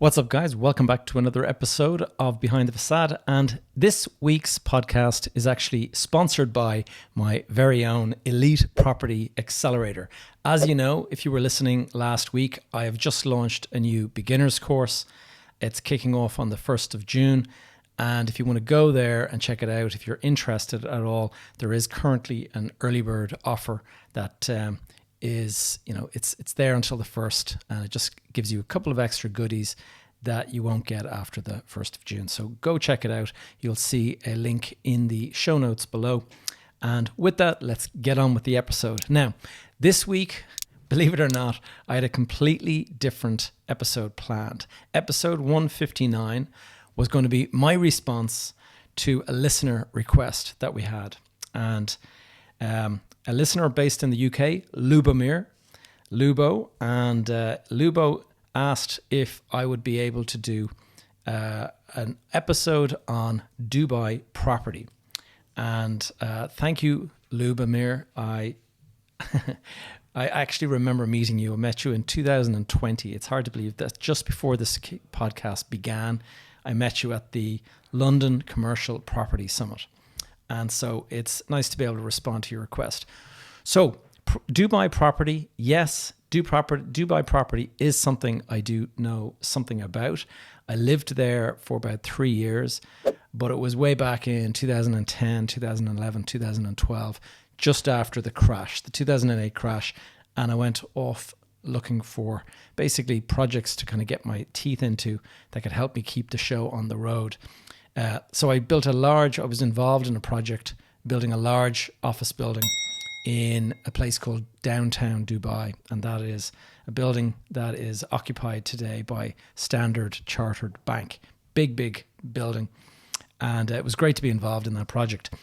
What's up, guys? Welcome back to another episode of Behind the Facade. And this week's podcast is actually sponsored by my very own Elite Property Accelerator. As you know, if you were listening last week, I have just launched a new beginner's course. It's kicking off on the 1st of June. And if you want to go there and check it out, if you're interested at all, there is currently an early bird offer that is, it's there until the 1st, and it just gives you a couple of extra goodies that you won't get after the 1st of June. So go check it out. You'll see a link in the show notes below. And with that, let's get on with the episode. Now, this week, believe it or not, I had a completely different episode planned. Episode 159 was going to be my response to a listener request that we had. And a listener based in the UK, Lubo, Lubo asked if I would be able to do an episode on Dubai property. And thank you, Lubomir. I actually remember meeting you. I met you in 2020. It's hard to believe that just before this podcast began, I met you at the London Commercial Property Summit. And so it's nice to be able to respond to your request. So Dubai property, yes, Dubai property is something I do know something about. I lived there for about 3 years, but it was way back in 2010, 2011, 2012, just after the crash, the 2008 crash. And I went off looking for basically projects to kind of get my teeth into that could help me keep the show on the road. So I was involved in a project building a large office building in a place called downtown Dubai. And that is a building that is occupied today by Standard Chartered Bank. Big building. And it was great to be involved in that project.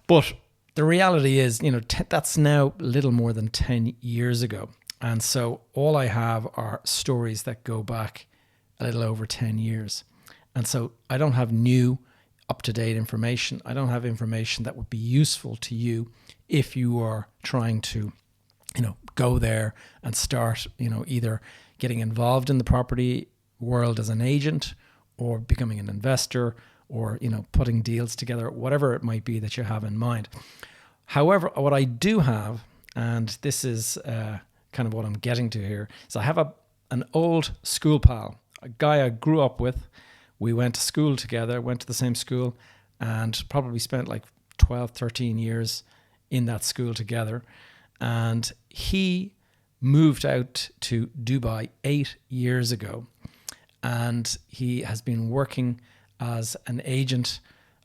But the reality is, that's now little more than 10 years ago. And so all I have are stories that go back a little over 10 years. And so I don't have new, up-to-date information. I don't have information that would be useful to you if you are trying to, go there and start, either getting involved in the property world as an agent or becoming an investor or, putting deals together, whatever it might be that you have in mind. However, what I do have, and this is kind of what I'm getting to here, is I have an old school pal, a guy I grew up with. We went to school together, went to the same school, and probably spent like 12, 13 years in that school together. And he moved out to Dubai 8 years ago. And he has been working as an agent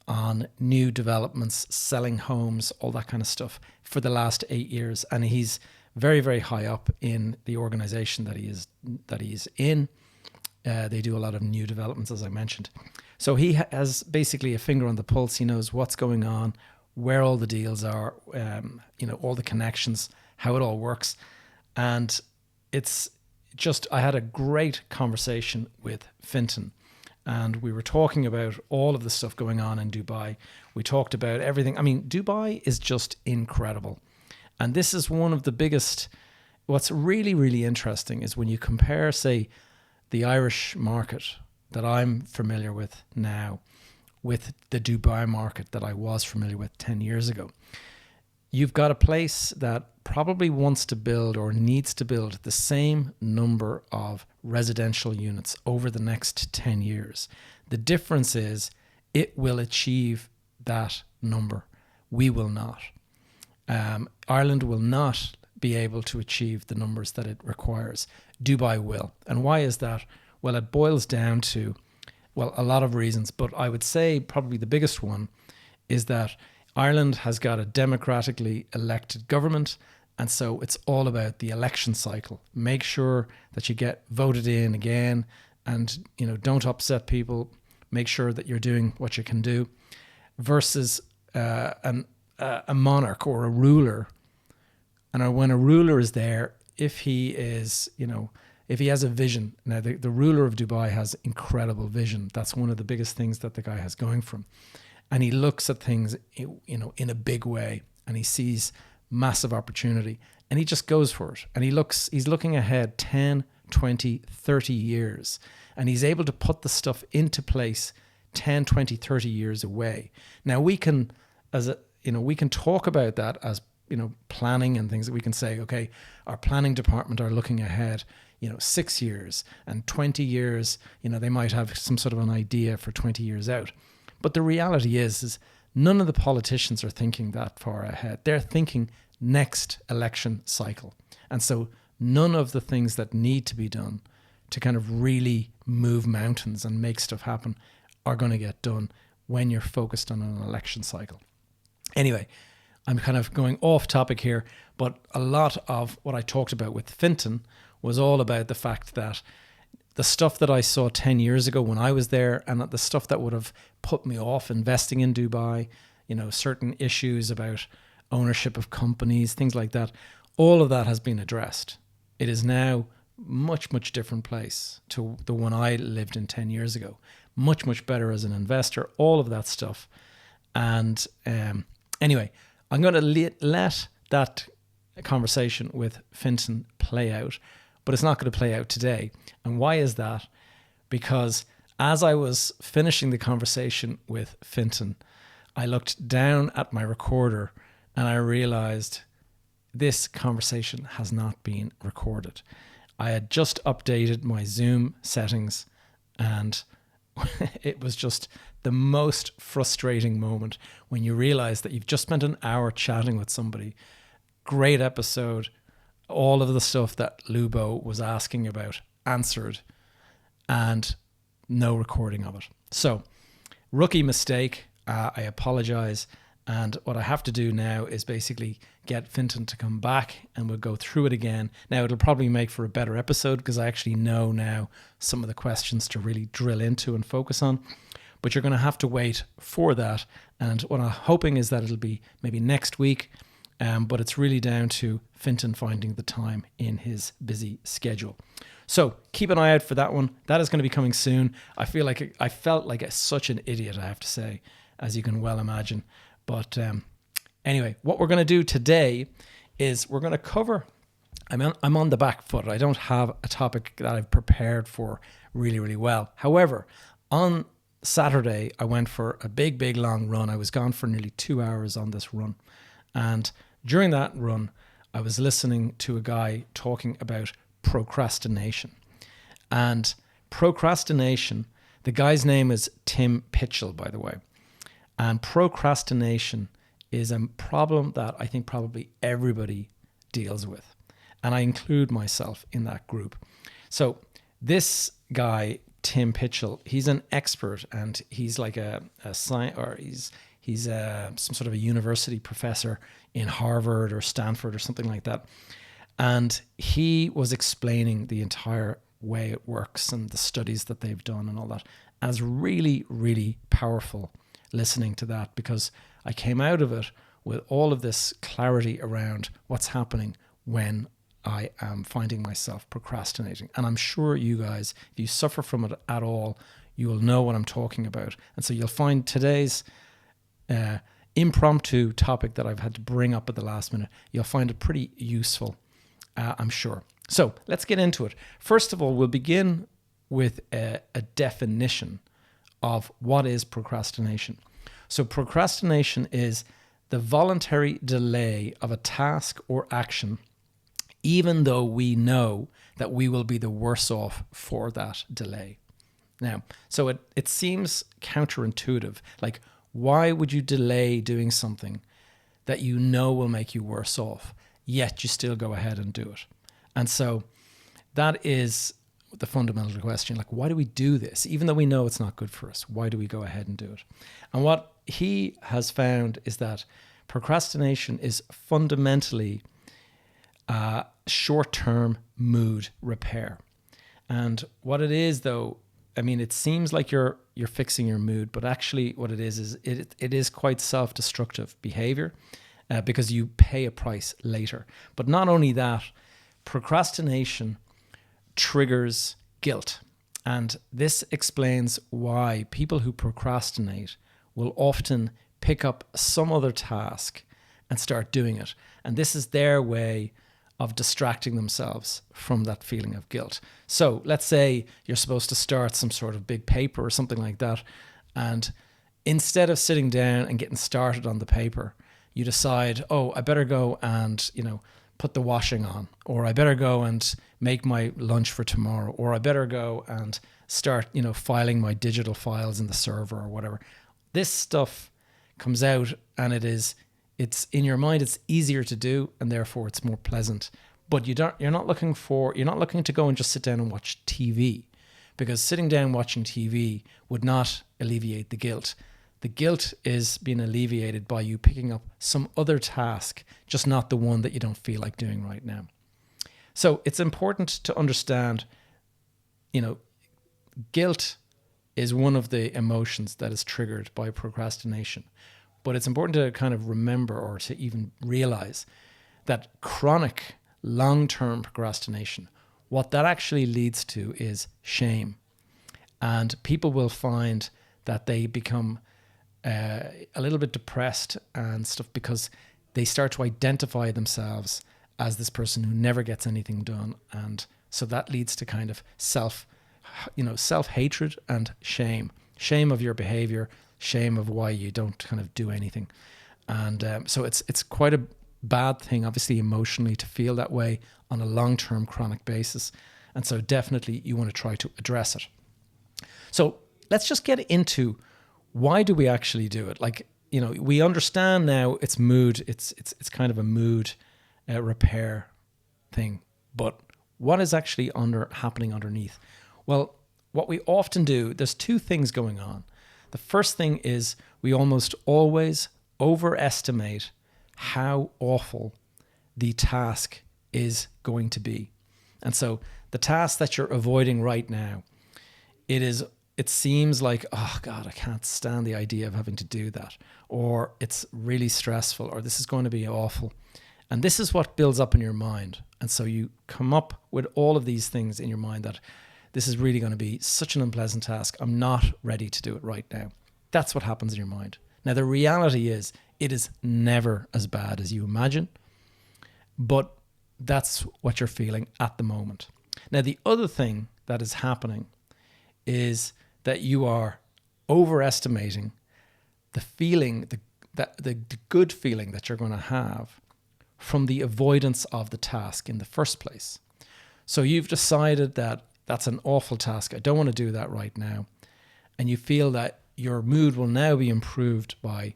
on new developments, selling homes, all that kind of stuff for the last 8 years. And he's very, very high up in the organization that he's in. They do a lot of new developments, as I mentioned. So he has basically a finger on the pulse. He knows what's going on, where all the deals are, all the connections, how it all works. And it's just, I had a great conversation with Fintan, and we were talking about all of the stuff going on in Dubai. We talked about everything. I mean, Dubai is just incredible. And this is one of the biggest, what's really, really interesting is when you compare, say, the Irish market that I'm familiar with now with the Dubai market that I was familiar with 10 years ago. You've got a place that probably wants to build or needs to build the same number of residential units over the next 10 years. The difference is it will achieve that number. We will not. Ireland will not be able to achieve the numbers that it requires. Dubai will. And why is that? Well, it boils down to, a lot of reasons, but I would say probably the biggest one is that Ireland has got a democratically elected government, and so it's all about the election cycle. Make sure that you get voted in again and, don't upset people. Make sure that you're doing what you can do versus a monarch or a ruler. And when a ruler is there, if he is, if he has a vision. Now, the ruler of Dubai has incredible vision. That's one of the biggest things that the guy has going for him. And he looks at things, in a big way, and he sees massive opportunity, and he just goes for it. And he's looking ahead 10, 20, 30 years. And he's able to put the stuff into place 10, 20, 30 years away. Now we can, we can talk about that as, planning and things that we can say, okay, our planning department are looking ahead, 6 years and 20 years, they might have some sort of an idea for 20 years out. But the reality is none of the politicians are thinking that far ahead. They're thinking next election cycle. And so none of the things that need to be done to kind of really move mountains and make stuff happen are going to get done when you're focused on an election cycle. Anyway, I'm kind of going off topic here, but a lot of what I talked about with Fintan was all about the fact that the stuff that I saw 10 years ago when I was there, and the stuff that would have put me off investing in Dubai, certain issues about ownership of companies, things like that, all of that has been addressed. It is now much, much different place to the one I lived in 10 years ago. Much, much better as an investor, all of that stuff. And anyway, I'm going to let that conversation with Fintan play out, but it's not going to play out today. And why is that? Because as I was finishing the conversation with Fintan, I looked down at my recorder and I realized this conversation has not been recorded. I had just updated my Zoom settings, and it was just the most frustrating moment when you realize that you've just spent an hour chatting with somebody. Great episode. All of the stuff that Lubo was asking about answered, and no recording of it. So, rookie mistake. I apologize. And what I have to do now is basically get Fintan to come back and we'll go through it again. Now, it'll probably make for a better episode because I actually know now some of the questions to really drill into and focus on. But you're going to have to wait for that. And what I'm hoping is that it'll be maybe next week. But it's really down to Fintan finding the time in his busy schedule. So keep an eye out for that one. That is going to be coming soon. I felt like such an idiot, I have to say, as you can well imagine. But anyway, what we're going to do today is we're going to cover, I'm on the back foot. I don't have a topic that I've prepared for really, really well. However, on Saturday, I went for a big, big long run. I was gone for nearly 2 hours on this run. And during that run, I was listening to a guy talking about procrastination. And procrastination, the guy's name is Tim Pitchell, by the way. And procrastination is a problem that I think probably everybody deals with. And I include myself in that group. So this guy, Tim Pitchell, he's an expert, and he's like a science, or he's some sort of a university professor in Harvard or Stanford or something like that. And he was explaining the entire way it works and the studies that they've done and all that. As really, really powerful listening to that, because I came out of it with all of this clarity around what's happening when I am finding myself procrastinating. And I'm sure you guys, if you suffer from it at all, you will know what I'm talking about. And so you'll find today's impromptu topic that I've had to bring up at the last minute, you'll find it pretty useful, I'm sure. So let's get into it. First of all, we'll begin with a definition of what is procrastination. So procrastination is the voluntary delay of a task or action, even though we know that we will be the worse off for that delay. Now, so it seems counterintuitive. Like, why would you delay doing something that you know will make you worse off, yet you still go ahead and do it? And so that is the fundamental question. Like, why do we do this? Even though we know it's not good for us, why do we go ahead and do it? And what he has found is that procrastination is fundamentally short-term mood repair. And what it is, though, I mean, it seems like you're fixing your mood, but actually what it is it is quite self-destructive behavior because you pay a price later. But not only that, procrastination triggers guilt. And this explains why people who procrastinate will often pick up some other task and start doing it. And this is their way of distracting themselves from that feeling of guilt. So let's say you're supposed to start some sort of big paper or something like that, and instead of sitting down and getting started on the paper, you decide, oh, I better go and, put the washing on, or I better go and make my lunch for tomorrow, or I better go and start, filing my digital files in the server or whatever. This stuff comes out and it's in your mind, it's easier to do, and therefore it's more pleasant. But you're not looking to go and just sit down and watch TV, because sitting down watching TV would not alleviate the guilt. The guilt is being alleviated by you picking up some other task, just not the one that you don't feel like doing right now. So it's important to understand, guilt is one of the emotions that is triggered by procrastination. But it's important to kind of remember, or to even realize, that chronic long-term procrastination, what that actually leads to is shame. And people will find that they become a little bit depressed and stuff, because they start to identify themselves as this person who never gets anything done. And so that leads to kind of self-hatred and shame of your behavior, shame of why you don't kind of do anything. And so it's quite a bad thing, obviously, emotionally, to feel that way on a long-term chronic basis. And so definitely you want to try to address it. So let's just get into, why do we actually do it? Like, we understand now it's mood, it's kind of a mood repair thing, but what is actually happening underneath? Well, what we often do, there's two things going on. The first thing is we almost always overestimate how awful the task is going to be. And so the task that you're avoiding right now, it seems like, oh God, I can't stand the idea of having to do that, or it's really stressful, or this is going to be awful. And this is what builds up in your mind. And so you come up with all of these things in your mind that this is really going to be such an unpleasant task. I'm not ready to do it right now. That's what happens in your mind. Now, the reality is, it is never as bad as you imagine, but that's what you're feeling at the moment. Now, the other thing that is happening is that you are overestimating the feeling, the good feeling that you're going to have from the avoidance of the task in the first place. So you've decided that that's an awful task. I don't want to do that right now. And you feel that your mood will now be improved by,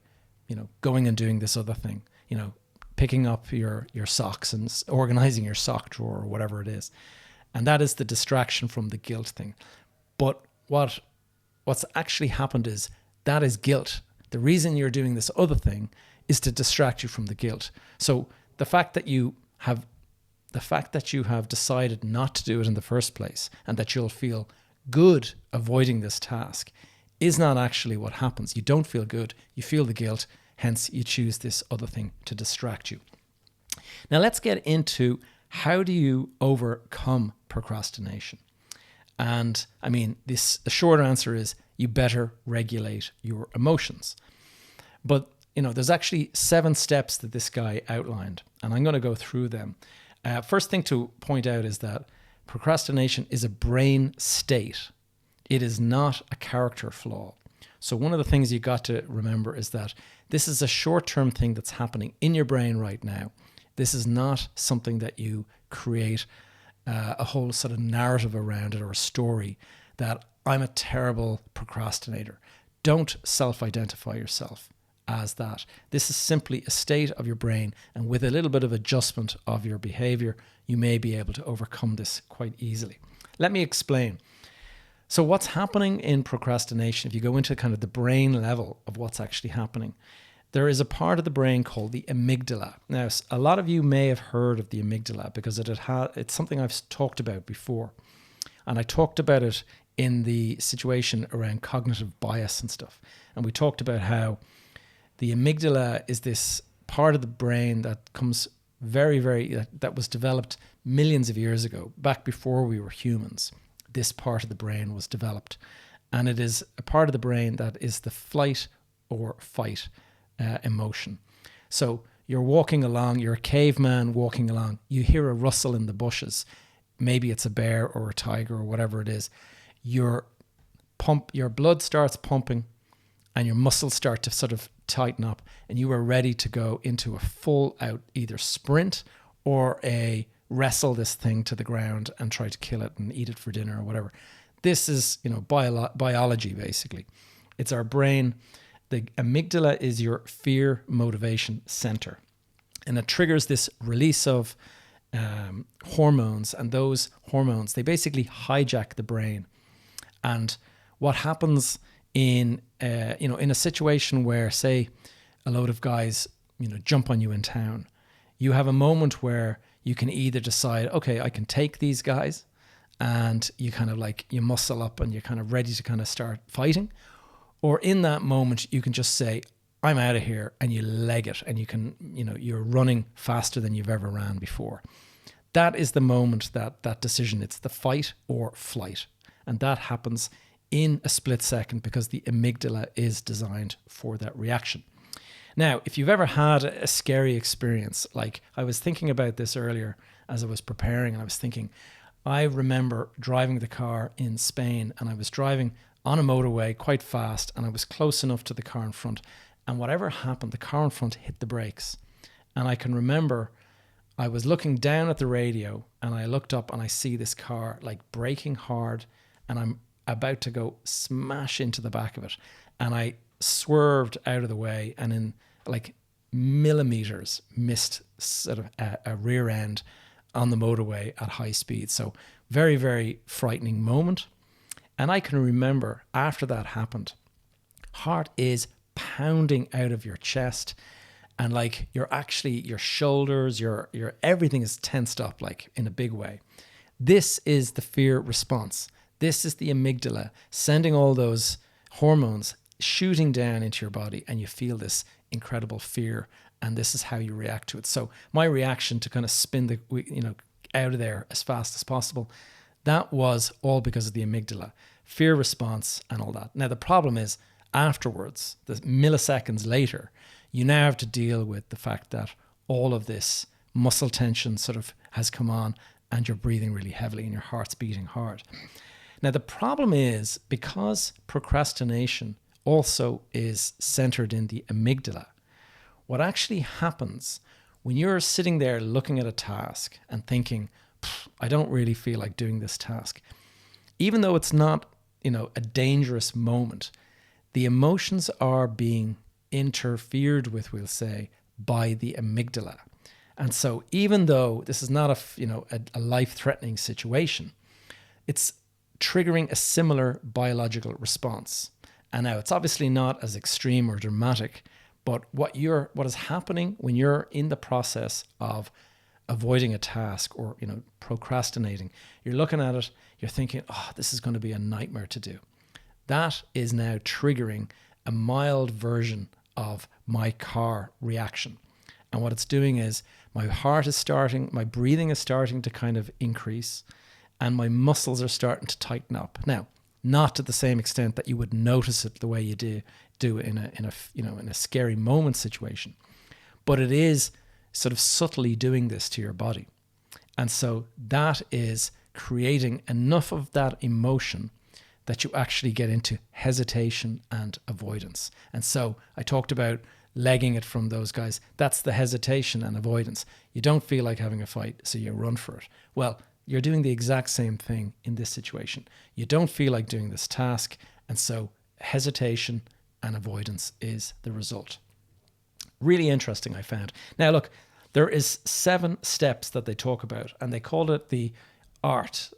going and doing this other thing, picking up your socks and organizing your sock drawer or whatever it is. And that is the distraction from the guilt thing. But what's actually happened is, that is guilt. The reason you're doing this other thing is to distract you from the guilt. So the fact that you have decided not to do it in the first place, and that you'll feel good avoiding this task, is not actually what happens. You don't feel good, you feel the guilt, hence you choose this other thing to distract you. Now let's get into, how do you overcome procrastination? And the short answer is, you better regulate your emotions. But there's actually 7 steps that this guy outlined, and I'm going to go through them. First thing to point out is that procrastination is a brain state. It is not a character flaw. So one of the things you got to remember is that this is a short-term thing that's happening in your brain right now. This is not something that you create a whole sort of narrative around it, or a story that I'm a terrible procrastinator. Don't self-identify yourself as that. This is simply a state of your brain, and with a little bit of adjustment of your behavior, you may be able to overcome this quite easily. Let me explain. So what's happening in procrastination, if you go into kind of the brain level of what's actually happening, there is a part of the brain called the amygdala. Now, a lot of you may have heard of the amygdala, because it's something I've talked about before. And I talked about it in the situation around cognitive bias and stuff. And we talked about how the amygdala is this part of the brain that comes that was developed millions of years ago, back before we were humans. This part of the brain was developed. And it is a part of the brain that is the flight or fight emotion. So you're walking along, you're a caveman walking along, you hear a rustle in the bushes. Maybe it's a bear or a tiger or whatever it is. Your blood starts pumping and your muscles start to sort of tighten up, and you are ready to go into a full out either sprint or a wrestle this thing to the ground and try to kill it and eat it for dinner or whatever. This is, biology, basically. It's our brain. The amygdala is your fear motivation center, and it triggers this release of hormones, and those hormones, they basically hijack the brain. And what happens in a situation where, say, a load of guys, jump on you in town, you have a moment where you can either decide, okay, I can take these guys, and you kind of you muscle up and you're kind of ready to kind of start fighting. Or in that moment, you can just say, I'm out of here, and you leg it, and you're running faster than you've ever ran before. That is the moment, that decision. It's the fight or flight. And that happens in a split second because the amygdala is designed for that reaction. Now, if you've ever had a scary experience, like I was thinking about this earlier as I was preparing, and I was thinking, I remember driving the car in Spain, and I was driving on a motorway quite fast, and I was close enough to the car in front, and whatever happened, the car in front hit the brakes. And I can remember I was looking down at the radio, and I looked up and I see this car braking hard, and I'm about to go smash into the back of it. And I swerved out of the way, and in millimeters missed sort of a rear end on the motorway at high speed. So very, very frightening moment. And I can remember after that happened, heart is pounding out of your chest, and your shoulders, your everything is tensed up in a big way. This is the fear response. This is the amygdala sending all those hormones shooting down into your body, and you feel this incredible fear, and this is how you react to it. So my reaction to kind of spin out of there as fast as possible, that was all because of the amygdala, fear response and all that. Now the problem is afterwards, the milliseconds later, you now have to deal with the fact that all of this muscle tension sort of has come on, and you're breathing really heavily and your heart's beating hard. Now, the problem is because procrastination also is centered in the amygdala, what actually happens when you're sitting there looking at a task and thinking, I don't really feel like doing this task, even though it's not, a dangerous moment, the emotions are being interfered with, we'll say, by the amygdala. And so even though this is not a life-threatening situation, it's triggering a similar biological response. And now it's obviously not as extreme or dramatic, but what is happening when you're in the process of avoiding a task or procrastinating, you're looking at it, you're thinking, this is going to be a nightmare to do. That is now triggering a mild version of my car reaction. And what it's doing is my breathing is starting to kind of increase, and my muscles are starting to tighten up. Now, not to the same extent that you would notice it the way you do in a scary moment situation, but it is sort of subtly doing this to your body. And so that is creating enough of that emotion that you actually get into hesitation and avoidance. And so I talked about legging it from those guys. That's the hesitation and avoidance. You don't feel like having a fight, so you run for it. Well, you're doing the exact same thing in this situation. You don't feel like doing this task, and so hesitation and avoidance is the result. Really interesting, I found. Now, look, there is 7 steps that they talk about, and they called it the art.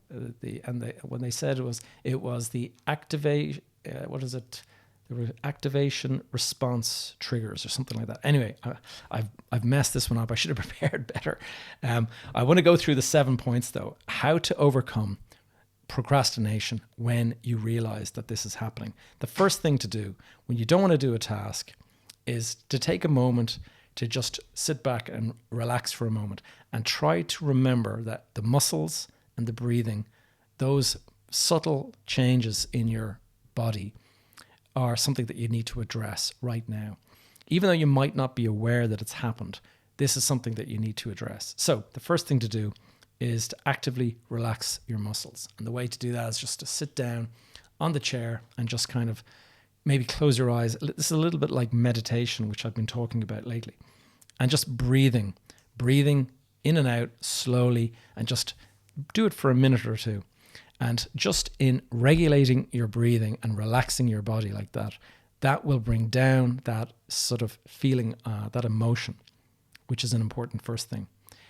When they said it was the activate. What is it? The activation response triggers or something like that. Anyway, I've messed this one up. I should have prepared better. I want to go through the 7 points though. How to overcome procrastination when you realize that this is happening. The first thing to do when you don't want to do a task is to take a moment to just sit back and relax for a moment and try to remember that the muscles and the breathing, those subtle changes in your body, are something that you need to address right now. even though you might not be aware that it's happened, this is something that you need to address. So the first thing to do is to actively relax your muscles. And the way to do that is just to sit down on the chair and just kind of maybe close your eyes. This is a little bit like meditation, which I've been talking about lately. And just breathing in and out slowly, and just do it for a minute or two. And just in regulating your breathing and relaxing your body like that, that will bring down that sort of feeling, that emotion, which is an important first thing.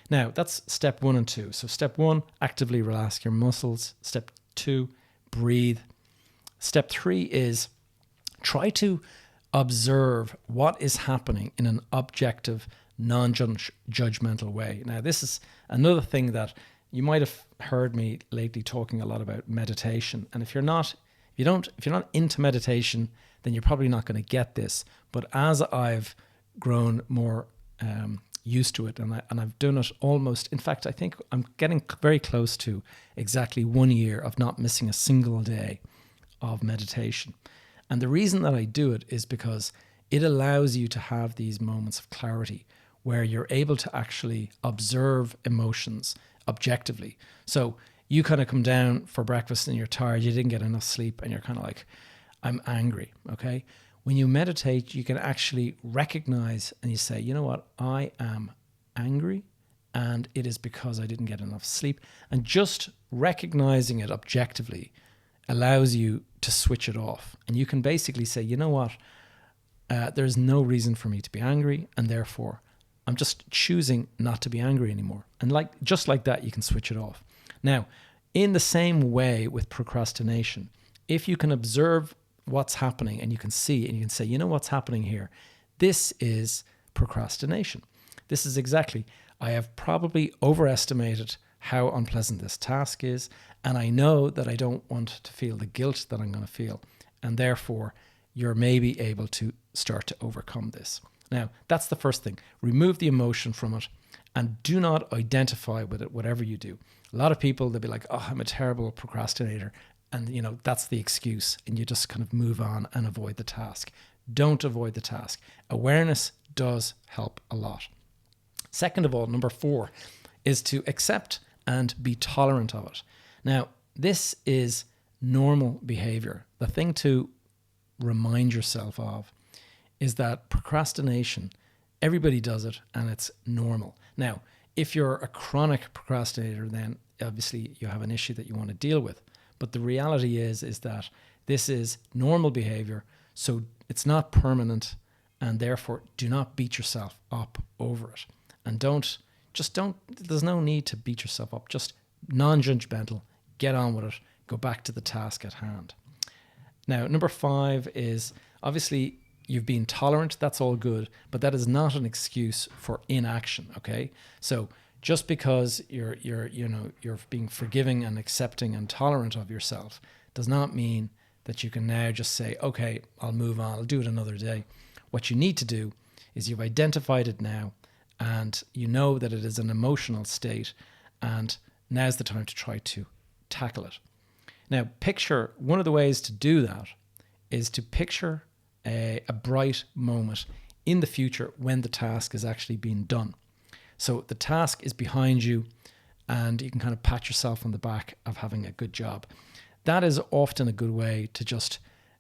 Now, that's step 1 and 2. So step 1, actively relax your muscles. Step 2, breathe. Step 3 is try to observe what is happening in an objective, non-judgmental way. Now, this is another thing that you might have heard me lately talking a lot about meditation. And if you're not into meditation, then you're probably not going to get this. But as I've grown more used to it, and I've done it almost, in fact, I think I'm getting very close to exactly 1 year of not missing a single day of meditation. And the reason that I do it is because it allows you to have these moments of clarity where you're able to actually observe emotions objectively. So you kind of come down for breakfast and you're tired, you didn't get enough sleep, and you're kind of like, I'm angry, okay? When you meditate, you can actually recognize and you say, you know what, I am angry and it is because I didn't get enough sleep. And just recognizing it objectively allows you to switch it off. And you can basically say, you know what, there's no reason for me to be angry, and therefore I'm just choosing not to be angry anymore. And just like that, you can switch it off. Now, in the same way with procrastination, if you can observe what's happening and you can see and you can say, you know what's happening here? This is procrastination. This is exactly, I have probably overestimated how unpleasant this task is, and I know that I don't want to feel the guilt that I'm going to feel, and therefore you're maybe able to start to overcome this. Now, that's the first thing. Remove the emotion from it and do not identify with it, whatever you do. A lot of people, they'll be like, oh, I'm a terrible procrastinator. And, that's the excuse. And you just kind of move on and avoid the task. Don't avoid the task. Awareness does help a lot. Second of all, number 4 is to accept and be tolerant of it. Now, this is normal behavior. The thing to remind yourself of is that procrastination, everybody does it and it's normal. Now, if you're a chronic procrastinator, then obviously you have an issue that you want to deal with. But the reality is that this is normal behavior, so it's not permanent, and therefore do not beat yourself up over it. And there's no need to beat yourself up. Just non-judgmental, get on with it, go back to the task at hand. Now, number 5 is obviously you've been tolerant, that's all good, but that is not an excuse for inaction, okay? So just because you're being forgiving and accepting and tolerant of yourself does not mean that you can now just say, okay, I'll move on, I'll do it another day. What you need to do is you've identified it now, and you know that it is an emotional state, and now's the time to try to tackle it. Now, one of the ways to do that is to picture a bright moment in the future when the task is actually being done. So the task is behind you and you can kind of pat yourself on the back of having a good job. That is often a good way to just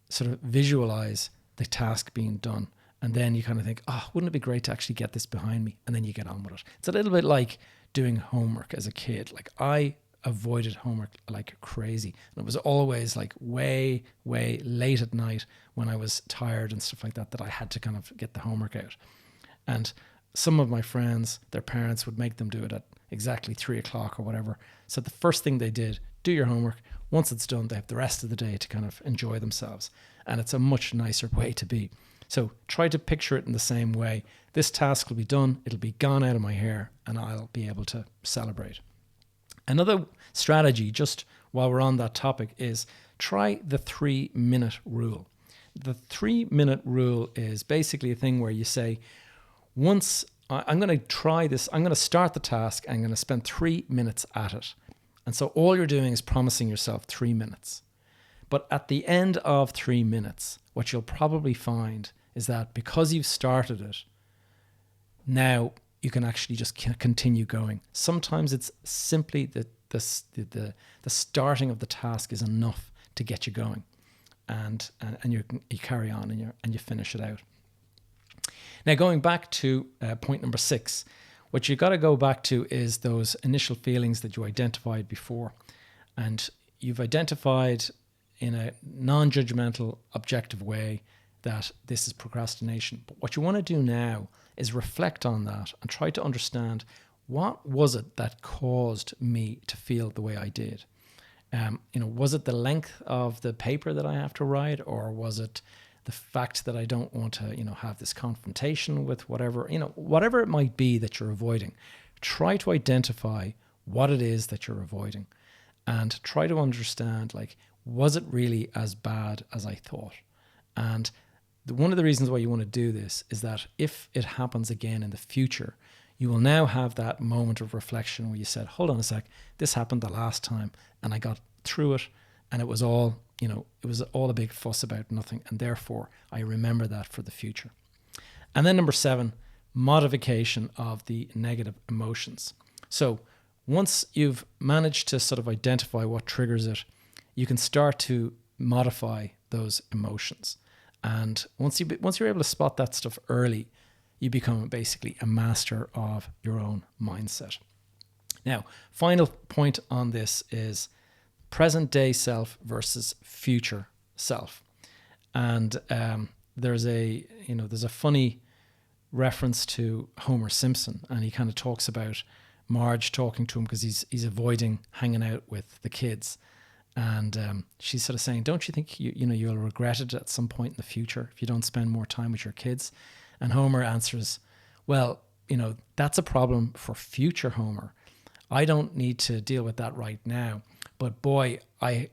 sort of visualize the task being done. And then you kind of think, wouldn't it be great to actually get this behind me? And then you get on with it. It's a little bit like doing homework as a kid. Like I avoided homework like crazy. And it was always like way, way late at night when I was tired and stuff like that I had to kind of get the homework out. And some of my friends, their parents would make them do it at exactly 3:00 or whatever. So the first thing they did, do your homework. Once it's done, they have the rest of the day to kind of enjoy themselves. And it's a much nicer way to be. So try to picture it in the same way. This task will be done. It'll be gone out of my hair and I'll be able to celebrate. Another strategy, just while we're on that topic, is try the 3-minute rule. The 3-minute rule is basically a thing where you say, once I'm going to try this, I'm going to start the task, I'm going to spend 3 minutes at it. And so all you're doing is promising yourself 3 minutes. But at the end of 3 minutes, what you'll probably find is that because you've started it, now you can actually just continue going. Sometimes it's simply the starting of the task is enough to get you going, and you carry on and you finish it out. Now, going back to point number 6, what you got to go back to is those initial feelings that you identified before, and you've identified in a non-judgmental, objective way that this is procrastination. But what you want to do now is reflect on that and try to understand, what was it that caused me to feel the way I did? Was it the length of the paper that I have to write, or was it the fact that I don't want to, have this confrontation with whatever it might be that you're avoiding? Try to identify what it is that you're avoiding, and try to understand, was it really as bad as I thought? And one of the reasons why you want to do this is that if it happens again in the future, you will now have that moment of reflection where you said, hold on a sec, this happened the last time and I got through it, and it was all, it was all a big fuss about nothing, and therefore I remember that for the future. And then number 7, modification of the negative emotions. So once you've managed to sort of identify what triggers it, you can start to modify those emotions. And once you're able to spot that stuff early, you become basically a master of your own mindset. Now, final point on this is present day self versus future self. And there's a funny reference to Homer Simpson, and he kind of talks about Marge talking to him because he's avoiding hanging out with the kids. And she's sort of saying, don't you think you'll regret it at some point in the future if you don't spend more time with your kids? And Homer answers, well, that's a problem for future Homer. I don't need to deal with that right now. But boy, I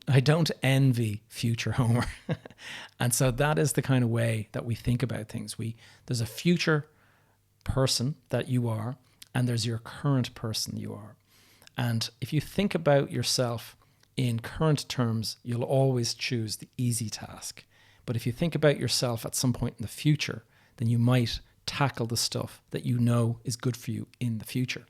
don't envy future Homer. And so that is the kind of way that we think about things. There's a future person that you are, and there's your current person you are. And if you think about yourself in current terms, you'll always choose the easy task. But if you think about yourself at some point in the future, then you might tackle the stuff that you know is good for you in the future.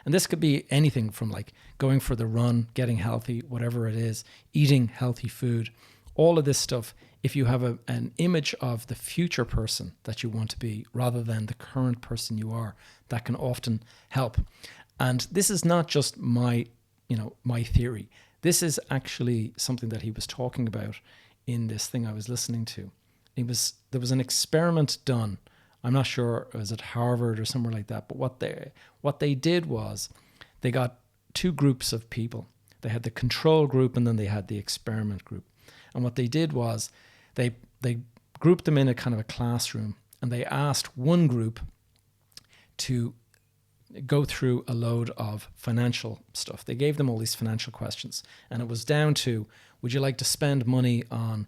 And this could be anything from going for the run, getting healthy, whatever it is, eating healthy food, all of this stuff. If you have an image of the future person that you want to be rather than the current person you are, that can often help. And this is not just my theory. This is actually something that he was talking about in this thing I was listening to. There was an experiment done. I'm not sure, it was at Harvard or somewhere like that. But what they did was they got 2 groups of people. They had the control group and then they had the experiment group. And what they did was they grouped them in a kind of a classroom, and they asked one group to go through a load of financial stuff. They gave them all these financial questions, and it was down to, would you like to spend money on,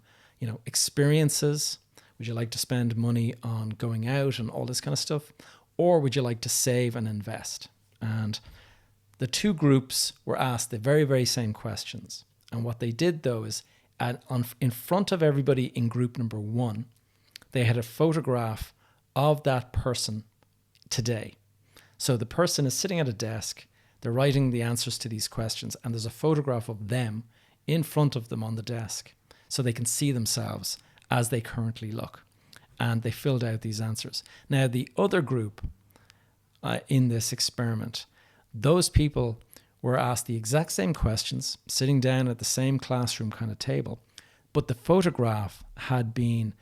experiences? Would you like to spend money on going out and all this kind of stuff? Or would you like to save and invest? And the 2 groups were asked the very, very same questions. And what they did, though, is in front of everybody in group number 1, they had a photograph of that person today. So the person is sitting at a desk, they're writing the answers to these questions, and there's a photograph of them in front of them on the desk so they can see themselves as they currently look. And they filled out these answers. Now, the other group in this experiment, those people were asked the exact same questions, sitting down at the same classroom kind of table, but the photograph had been,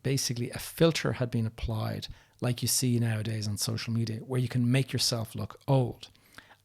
basically a filter had been applied, like you see nowadays on social media, where you can make yourself look old.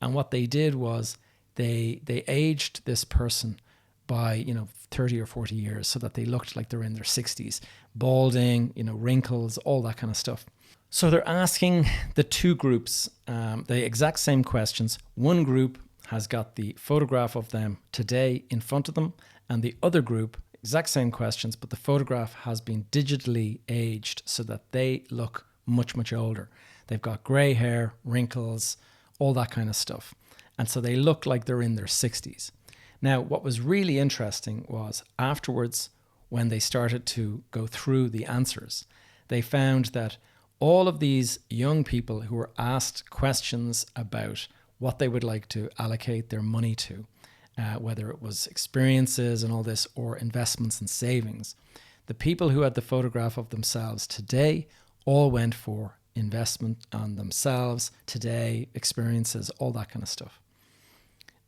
And what they did was they aged this person by 30 or 40 years so that they looked like they're in their 60s, balding, wrinkles, all that kind of stuff. So they're asking the 2 groups the exact same questions. One group has got the photograph of them today in front of them, and the other group, exact same questions, but the photograph has been digitally aged so that they look much, much older. They've got grey hair, wrinkles, all that kind of stuff. And so they look like they're in their 60s. Now, what was really interesting was afterwards, when they started to go through the answers, they found that all of these young people who were asked questions about what they would like to allocate their money to, whether it was experiences and all this or investments and savings, the people who had the photograph of themselves today all went for investment on themselves, today, experiences, all that kind of stuff.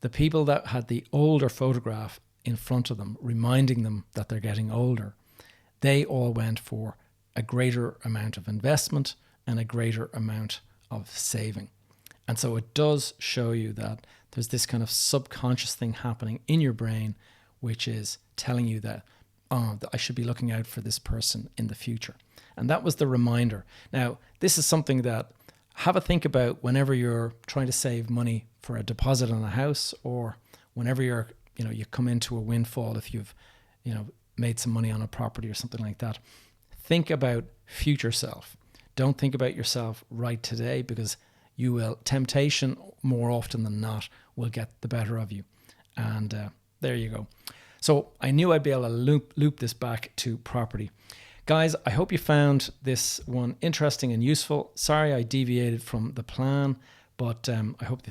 The people that had the older photograph in front of them, reminding them that they're getting older, they all went for a greater amount of investment and a greater amount of saving. And so it does show you that there's this kind of subconscious thing happening in your brain, which is telling you that, oh, I should be looking out for this person in the future. And that was the reminder. Now, this is something that have a think about whenever you're trying to save money for a deposit on a house, or whenever you come into a windfall if you've, made some money on a property or something like that. Think about future self. Don't think about yourself right today, because temptation more often than not will get the better of you. And there you go. So I knew I'd be able to loop this back to property. Guys, I hope you found this one interesting and useful. Sorry I deviated from the plan, but I hope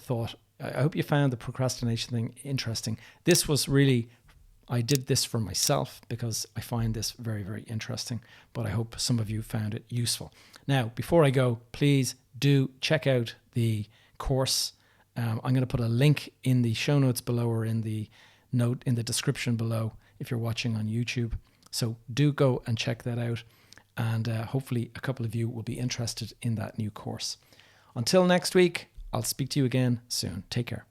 you found the procrastination thing interesting. This was really, I did this for myself because I find this very, very interesting, but I hope some of you found it useful. Now, before I go, please do check out the course. I'm going to put a link in the show notes below, or in the note in the description below if you're watching on YouTube. So do go and check that out, and hopefully a couple of you will be interested in that new course. Until next week, I'll speak to you again soon. Take care.